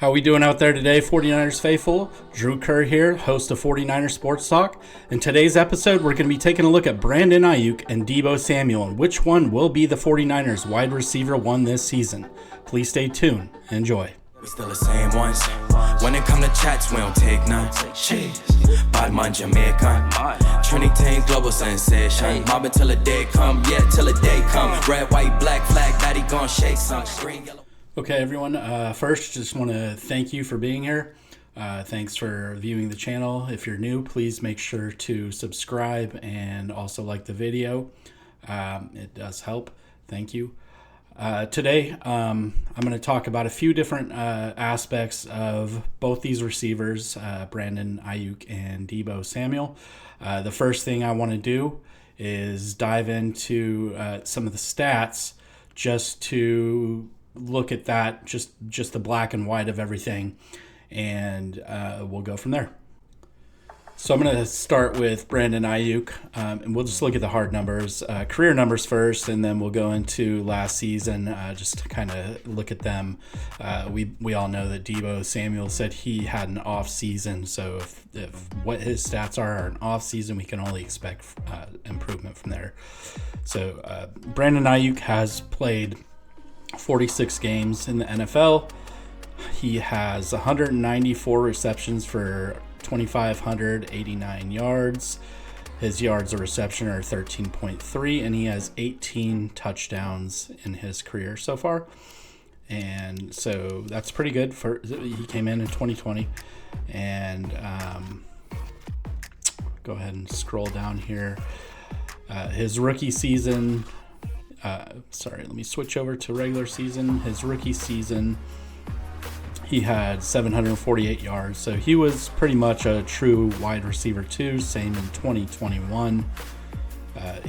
How we doing out there today, 49ers faithful? Drew Kerr here, host of 49ers Sports Talk. In today's episode, we're going to be taking a look at Brandon Aiyuk and Deebo Samuel and which one will be the 49ers wide receiver one this season. Please stay tuned and enjoy. We still the same ones. When it come to chats, we don't take none. Badman Jamaican. Trinity global sensation. Mob until the day come, yeah, till the day come. Red, white, black flag, daddy gon' shake some. Green, yellow. Okay, everyone. First, just want to thank you for being here. Thanks for viewing the channel. If you're new, please make sure to subscribe and also like the video. It does help. Thank you. Today, I'm going to talk about a few different aspects of both these receivers, Brandon Aiyuk and Deebo Samuel. The first thing I want to do is dive into some of the stats just to look at that, just the black and white of everything, and we'll go from there. So I'm going to start with Brandon Aiyuk, and we'll just look at the hard numbers, career numbers first, and then we'll go into last season just to kind of look at them. We all know that Deebo Samuel said he had an off season, so if what his stats are an off season, we can only expect improvement from there. So Brandon Aiyuk has played 46 games in the NFL. He has 194 receptions for 2,589 yards. His yards of reception are 13.3, and he has 18 touchdowns in his career so far. And so that's pretty good. He came in 2020. And go ahead and scroll down here. His rookie season... let me switch over to regular season. His rookie season, he had 748 yards. So he was pretty much a true wide receiver too. Same in 2021. I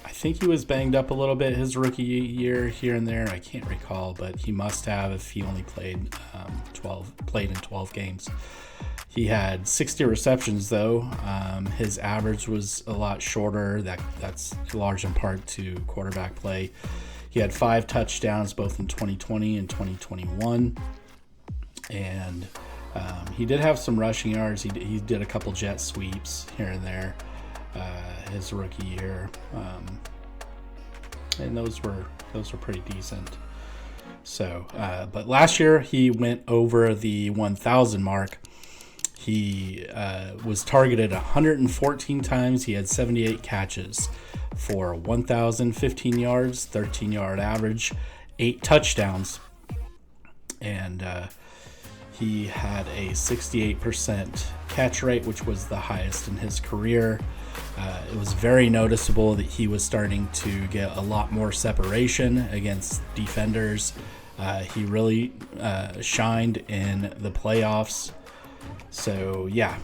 think he was banged up a little bit his rookie year here and there. I can't recall, but he must have if he only played in 12 games. He had 60 receptions, though. His average was a lot shorter. That's large in part to quarterback play. He had 5 touchdowns both in 2020 and 2021. And he did have some rushing yards. He did a couple jet sweeps here and there his rookie year. And those were pretty decent. So, but last year he went over the 1,000 mark. He was targeted 114 times. He had 78 catches for 1,015 yards, 13-yard average, 8 touchdowns. And he had a 68% catch rate, which was the highest in his career. It was very noticeable that he was starting to get a lot more separation against defenders. He really shined in the playoffs. So, yeah,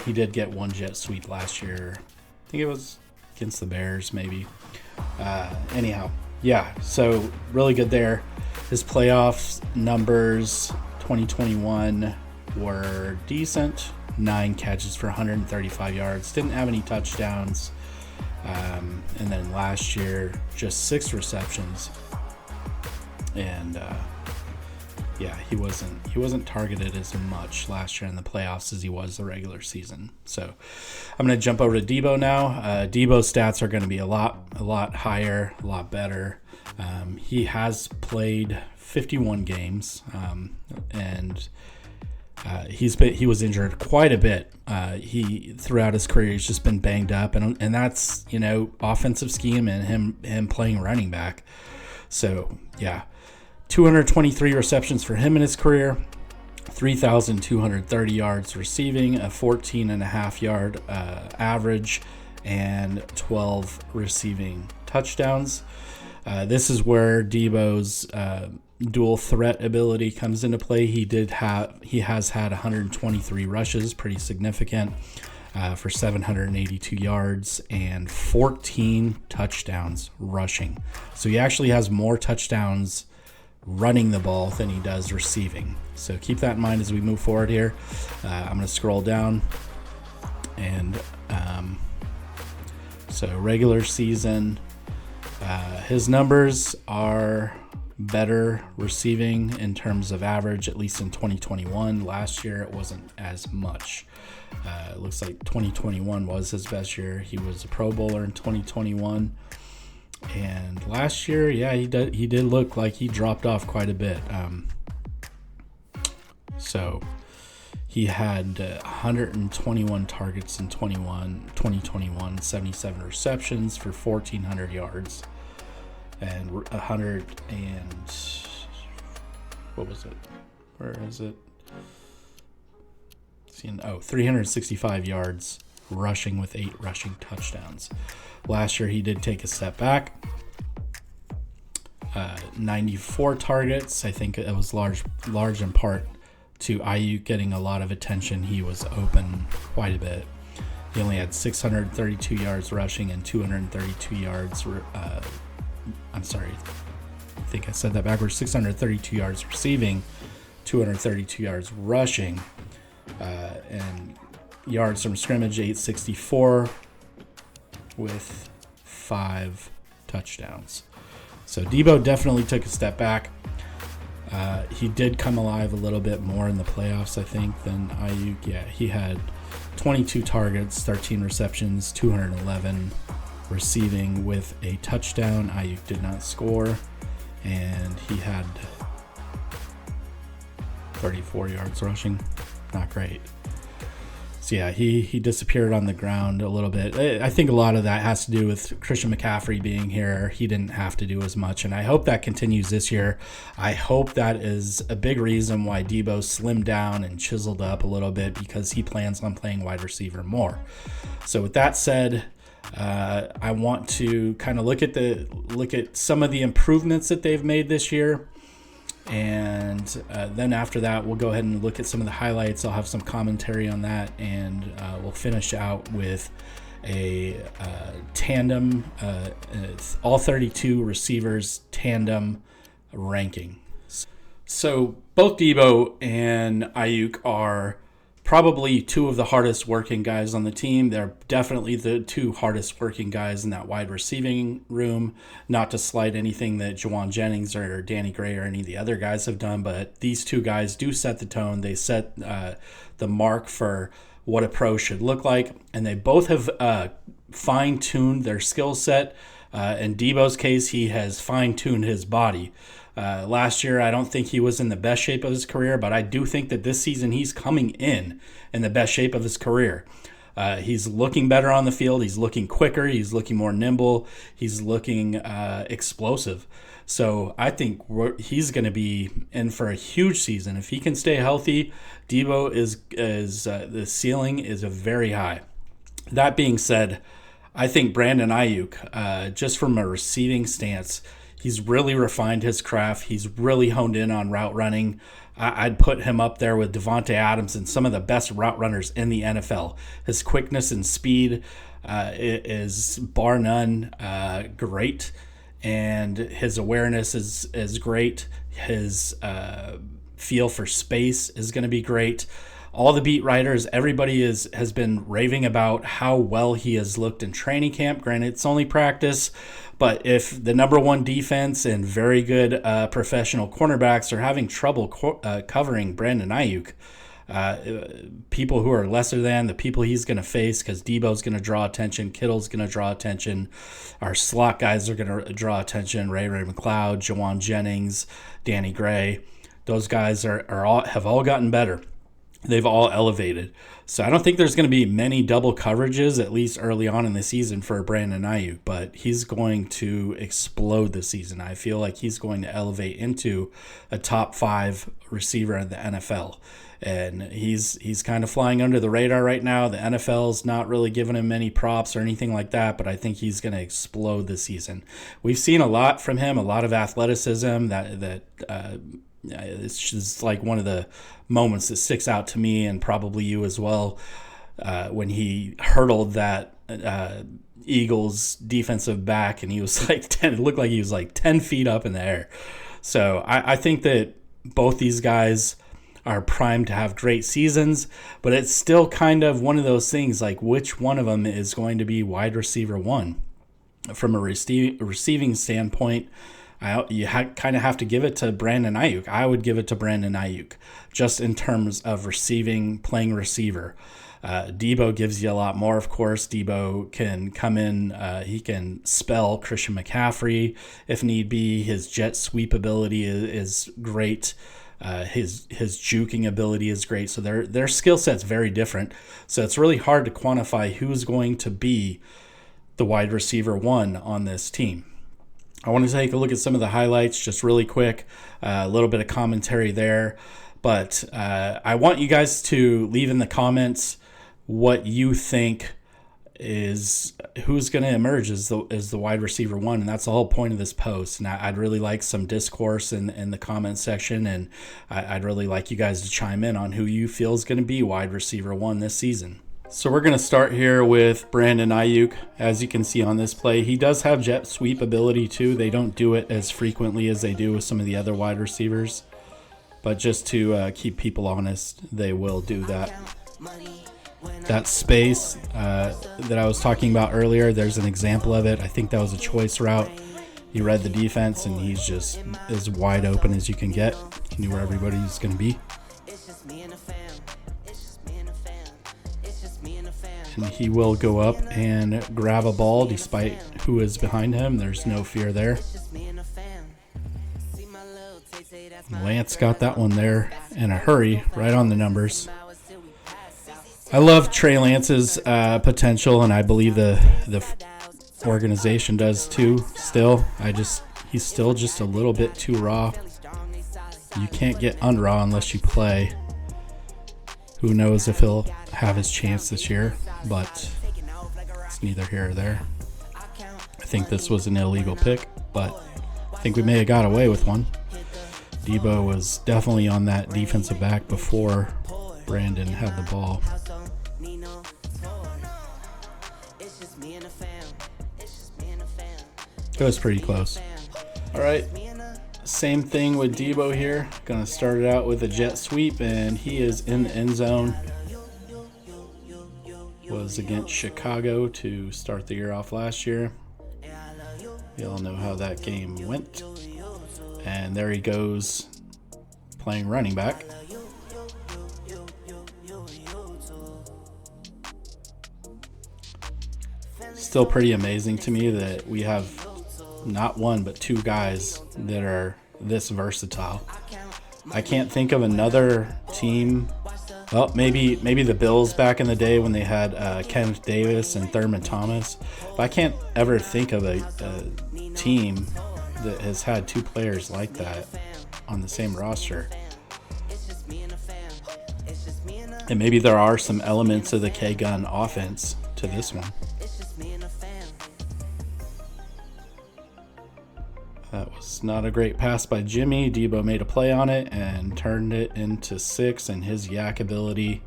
he did get one jet sweep last year. I think it was against the Bears, maybe. Anyhow, yeah, so really good there. His playoffs numbers, 2021, were decent. 9 catches for 135 yards. Didn't have any touchdowns. And then last year, just 6 receptions. And... yeah, he wasn't targeted as much last year in the playoffs as he was the regular season. So I'm going to jump over to Deebo now. Deebo's stats are going to be a lot higher, a lot better. He has played 51 games, and he was injured quite a bit. He throughout his career he's just been banged up, and that's offensive scheme and him playing running back. So yeah. 223 receptions for him in his career, 3,230 yards receiving, a 14.5-yard average, and 12 receiving touchdowns. This is where Deebo's dual threat ability comes into play. He has had 123 rushes, pretty significant, for 782 yards and 14 touchdowns rushing. So he actually has more touchdowns running the ball than he does receiving. So keep that in mind as we move forward here. I'm going to scroll down, and so regular season, his numbers are better receiving in terms of average, at least in 2021. Last year, it wasn't as much. It looks like 2021 was his best year. He was a Pro Bowler in 2021. And last year, yeah, he did look like he dropped off quite a bit. So he had 121 targets in 2021, 77 receptions for 1,400 yards, and 100 and what was it? Where is it? 365 yards rushing with 8 rushing touchdowns. Last year he did take a step back. 94 targets. I think it was large in part to Aiyuk getting a lot of attention. He was open quite a bit. He only had 632 yards rushing and 232 yards. I'm sorry. I think I said that backwards. 632 yards receiving, 232 yards rushing, and yards from scrimmage, 864 with 5 touchdowns. So Deebo definitely took a step back. He did come alive a little bit more in the playoffs, I think, than Aiyuk. Yeah, he had 22 targets, 13 receptions, 211 receiving with a touchdown. Aiyuk did not score, and he had 34 yards rushing. Not great. So yeah, he disappeared on the ground a little bit. I think a lot of that has to do with Christian McCaffrey being here. He didn't have to do as much, and I hope that continues this year. I hope that is a big reason why Deebo slimmed down and chiseled up a little bit, because he plans on playing wide receiver more. So with that said, I want to kind of look at some of the improvements that they've made this year. And then after that, we'll go ahead and look at some of the highlights. I'll have some commentary on that, and we'll finish out with a tandem, all 32 receivers tandem ranking. So both Deebo and Aiyuk are probably two of the hardest working guys on the team. They're definitely the two hardest working guys in that wide receiving room. Not to slight anything that Juwan Jennings or Danny Gray or any of the other guys have done, but these two guys do set the tone. They set the mark for what a pro should look like, and they both have fine-tuned their skill set. In Deebo's case, he has fine-tuned his body. Last year, I don't think he was in the best shape of his career, but I do think that this season he's coming in the best shape of his career. He's looking better on the field. He's looking quicker. He's looking more nimble. He's looking explosive. So I think he's going to be in for a huge season. If he can stay healthy, Deebo is the ceiling is very high. That being said, I think Brandon Aiyuk, just from a receiving stance, he's really refined his craft. He's really honed in on route running. I'd put him up there with Devontae Adams and some of the best route runners in the NFL. His quickness and speed is bar none great, and his awareness is great. His feel for space is going to be great. All the beat writers, everybody has been raving about how well he has looked in training camp. Granted, it's only practice, but if the number one defense and very good professional cornerbacks are having trouble covering Brandon Aiyuk, people who are lesser than the people he's going to face, because Deebo's going to draw attention, Kittle's going to draw attention, our slot guys are going to draw attention, Ray McLeod, Juwan Jennings, Danny Gray, those guys have all gotten better. They've all elevated. So I don't think there's going to be many double coverages, at least early on in the season, for Brandon Aiyuk, but he's going to explode this season. I feel like he's going to elevate into a top 5 receiver in the NFL. And he's kind of flying under the radar right now. The NFL's not really giving him many props or anything like that, but I think he's going to explode this season. We've seen a lot from him, a lot of athleticism that it's just like one of the moments that sticks out to me, and probably you as well, when he hurdled that Eagles defensive back, and he was like 10. It looked like he was like 10 feet up in the air. So I think that both these guys are primed to have great seasons, but it's still kind of one of those things, like which one of them is going to be wide receiver one. From a receiving standpoint, kind of have to give it to Brandon Aiyuk. I would give it to Brandon Aiyuk just in terms of playing receiver. Deebo gives you a lot more, of course. Deebo can come in. He can spell Christian McCaffrey if need be. His jet sweep ability is great. His juking ability is great. So their skill set's very different. So it's really hard to quantify who's going to be the wide receiver 1 on this team. I want to take a look at some of the highlights just really quick, a little bit of commentary there. But I want you guys to leave in the comments what you think is who's going to emerge as the wide receiver 1, and that's the whole point of this post. And I'd really like some discourse in the comment section, and I'd really like you guys to chime in on who you feel is going to be wide receiver 1 this season. So we're going to start here with Brandon Aiyuk. As you can see on this play, he does have jet sweep ability too. They don't do it as frequently as they do with some of the other wide receivers, but just to keep people honest, they will do that. That space that I was talking about earlier, there's an example of it. I think that was a choice route. He read the defense, and he's just as wide open as you can get. He knew where everybody's going to be. And he will go up and grab a ball despite who is behind him. There's no fear there. Lance got that one there in a hurry, right on the numbers. I love Trey Lance's potential, and I believe the organization does too. Still, he's still just a little bit too raw. You can't get unraw unless you play. Who knows if he'll have his chance this year, but it's neither here or there. I think this was an illegal pick, but I think we may have got away with one. Deebo was definitely on that defensive back before Brandon had the ball. It was pretty close. All right, same thing with Deebo here. Gonna start it out with a jet sweep, and he is in the end zone. Was against Chicago to start the year off last year. You all know how that game went. And there he goes, playing running back. Still pretty amazing to me that we have not one but 2 guys that are this versatile. I can't think of another team. Well, maybe the Bills back in the day when they had Kenneth Davis and Thurman Thomas. But I can't ever think of a team that has had 2 players like that on the same roster. And maybe there are some elements of the K-Gun offense to this one. That was not a great pass by Jimmy. Deebo made a play on it and turned it into 6, and his yak ability.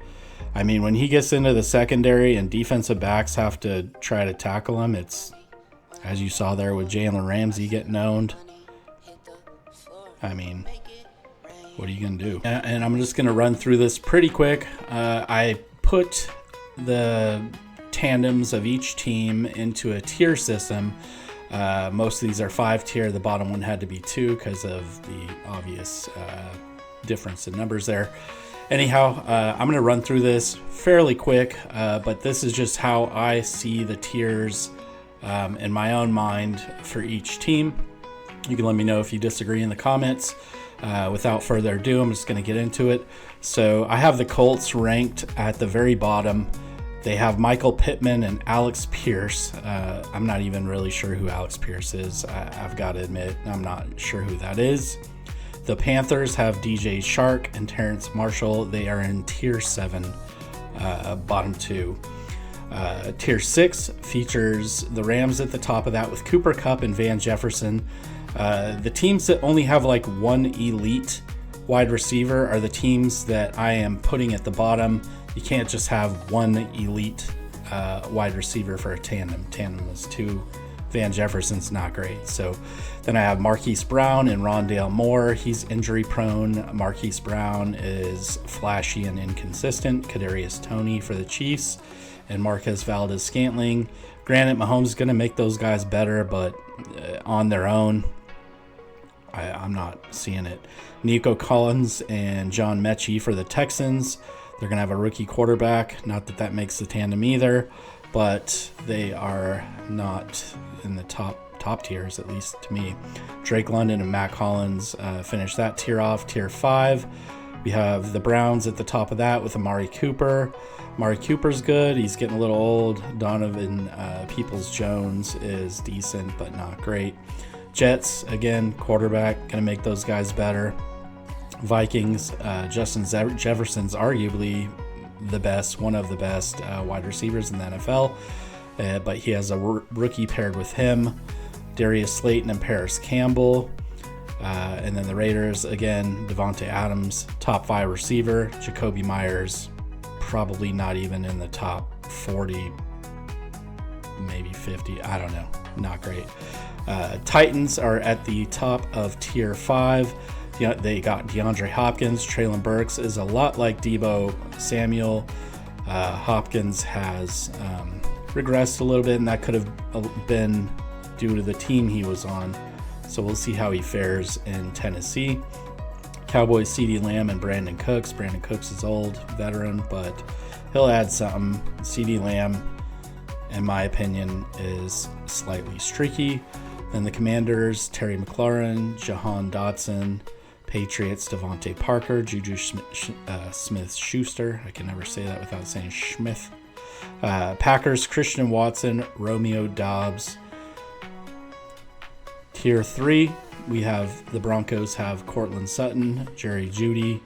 I mean, when he gets into the secondary and defensive backs have to try to tackle him, it's, as you saw there with Jalen Ramsey getting owned. I mean, what are you going to do? And I'm just going to run through this pretty quick. I put the tandems of each team into a tier system. Most of these are 5-tier. The bottom one had to be 2 because of the obvious difference in numbers there. Anyhow, I'm going to run through this fairly quick, but this is just how I see the tiers in my own mind for each team. You can let me know if you disagree in the comments. Without further ado, I'm just going to get into it. So I have the Colts ranked at the very bottom. They have Michael Pittman and Alex Pierce. I'm not even really sure who Alex Pierce is. I've got to admit, I'm not sure who that is. The Panthers have DJ Shark and Terrence Marshall. They are in Tier 7, bottom 2. Tier 6 features the Rams at the top of that with Cooper Kupp and Van Jefferson. The teams that only have like one elite wide receiver are the teams that I am putting at the bottom. You can't just have one elite wide receiver for a tandem. Tandem is 2. Van Jefferson's not great. So then I have Marquise Brown and Rondale Moore. He's injury prone. Marquise Brown is flashy and inconsistent. Kadarius Toney for the Chiefs and Marquez Valdez-Scantling. Granted, Mahomes is going to make those guys better, but on their own, I'm not seeing it. Nico Collins and John Mechie for the Texans. They're going to have a rookie quarterback. Not that that makes the tandem either, but they are not in the top tiers, at least to me. Drake London and Matt Collins finish that tier off. Tier 5, we have the Browns at the top of that with Amari Cooper. Amari Cooper's good. He's getting a little old. Donovan Peoples-Jones is decent, but not great. Jets, again, quarterback, going to make those guys better. Vikings, Justin Jefferson's arguably the best, one of the best wide receivers in the NFL, but he has a rookie paired with him, Darius Slayton and Paris Campbell. And then the Raiders, again, Devontae Adams, top 5 receiver. Jacoby Myers, probably not even in the top 40, maybe 50. I don't know. Not great. Titans are at the top of tier 5. They got DeAndre Hopkins. Treylon Burks is a lot like Deebo Samuel. Hopkins has regressed a little bit, and that could have been due to the team he was on. So we'll see how he fares in Tennessee. Cowboys, CeeDee Lamb and Brandon Cooks. Brandon Cooks is old, veteran, but he'll add something. CeeDee Lamb, in my opinion, is slightly streaky. Then the Commanders, Terry McLaurin, Jahan Dotson. Patriots, Devontae Parker, Juju Smith-Schuster. I can never say that without saying Schmith. Packers, Christian Watson, Romeo Doubs. Tier 3, we have the Broncos have Cortland Sutton, Jerry Jeudy.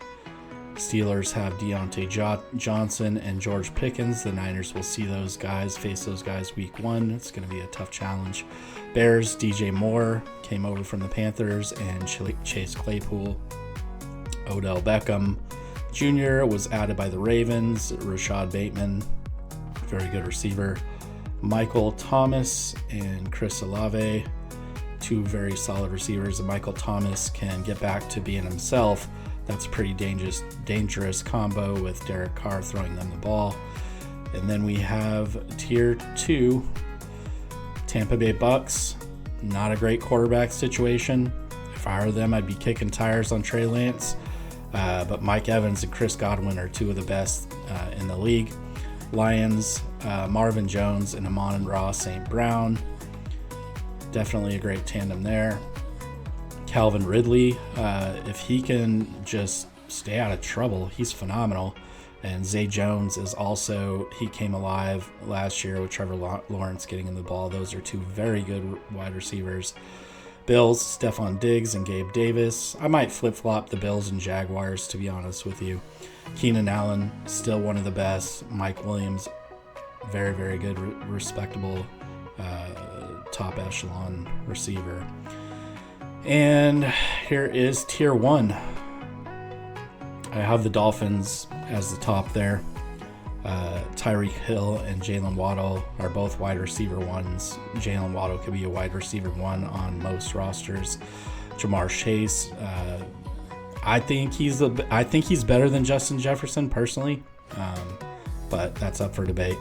Steelers have Deontay Johnson and George Pickens. The Niners will face those guys week 1. It's going to be a tough challenge. Bears, DJ Moore came over from the Panthers, and Chase Claypool. Odell Beckham Jr. was added by the Ravens. Rashad Bateman, very good receiver. Michael Thomas and Chris Olave, 2 very solid receivers. And Michael Thomas can get back to being himself. That's a pretty dangerous combo with Derek Carr throwing them the ball. And then we have tier 2, Tampa Bay Bucks. Not a great quarterback situation. If I were them, I'd be kicking tires on Trey Lance. But Mike Evans and Chris Godwin are 2 of the best in the league. Lions, Marvin Jones and Amon-Ra St. Brown. Definitely a great tandem there. Calvin Ridley, if he can just stay out of trouble, he's phenomenal. And Zay Jones is also, he came alive last year with Trevor Lawrence getting in the ball. Those are 2 very good wide receivers. Bills, Stephon Diggs and Gabe Davis. I might flip-flop the Bills and Jaguars, to be honest with you. Keenan Allen, still one of the best. Mike Williams, very, very good, respectable top echelon receiver. And here is tier 1. I have the Dolphins as the top there. Tyreek Hill and Jalen Waddle are both wide receiver 1s. Jalen Waddle could be a wide receiver 1 on most rosters. Jamar Chase, I think he's better than Justin Jefferson personally, but that's up for debate.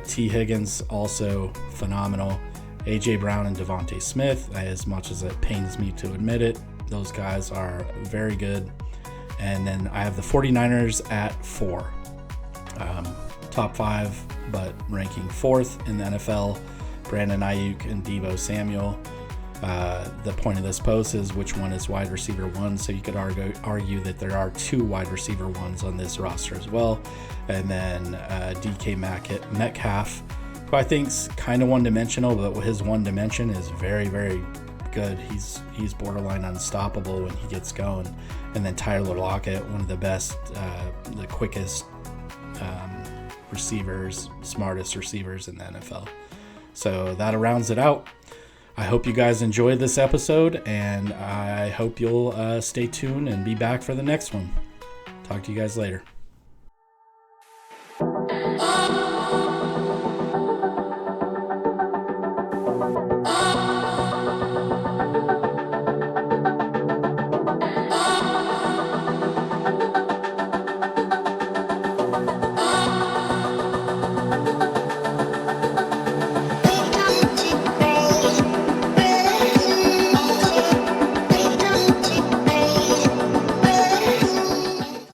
T. Higgins, also phenomenal. A.J. Brown and Devontae Smith, as much as it pains me to admit it, those guys are very good. And then I have the 49ers at 4. Top 5, but ranking 4th in the NFL. Brandon Aiyuk and Deebo Samuel. The point of this post is which one is wide receiver 1, so you could argue that there are 2 wide receiver 1s on this roster as well. And then DK Metcalf, who I think's kind of one-dimensional, but his one dimension is very, very good. He's borderline unstoppable when he gets going. And then Tyler Lockett, one of the best, the quickest receivers, smartest receivers in the NFL. So that rounds it out. I hope you guys enjoyed this episode, and I hope you'll stay tuned and be back for the next one. Talk to you guys later.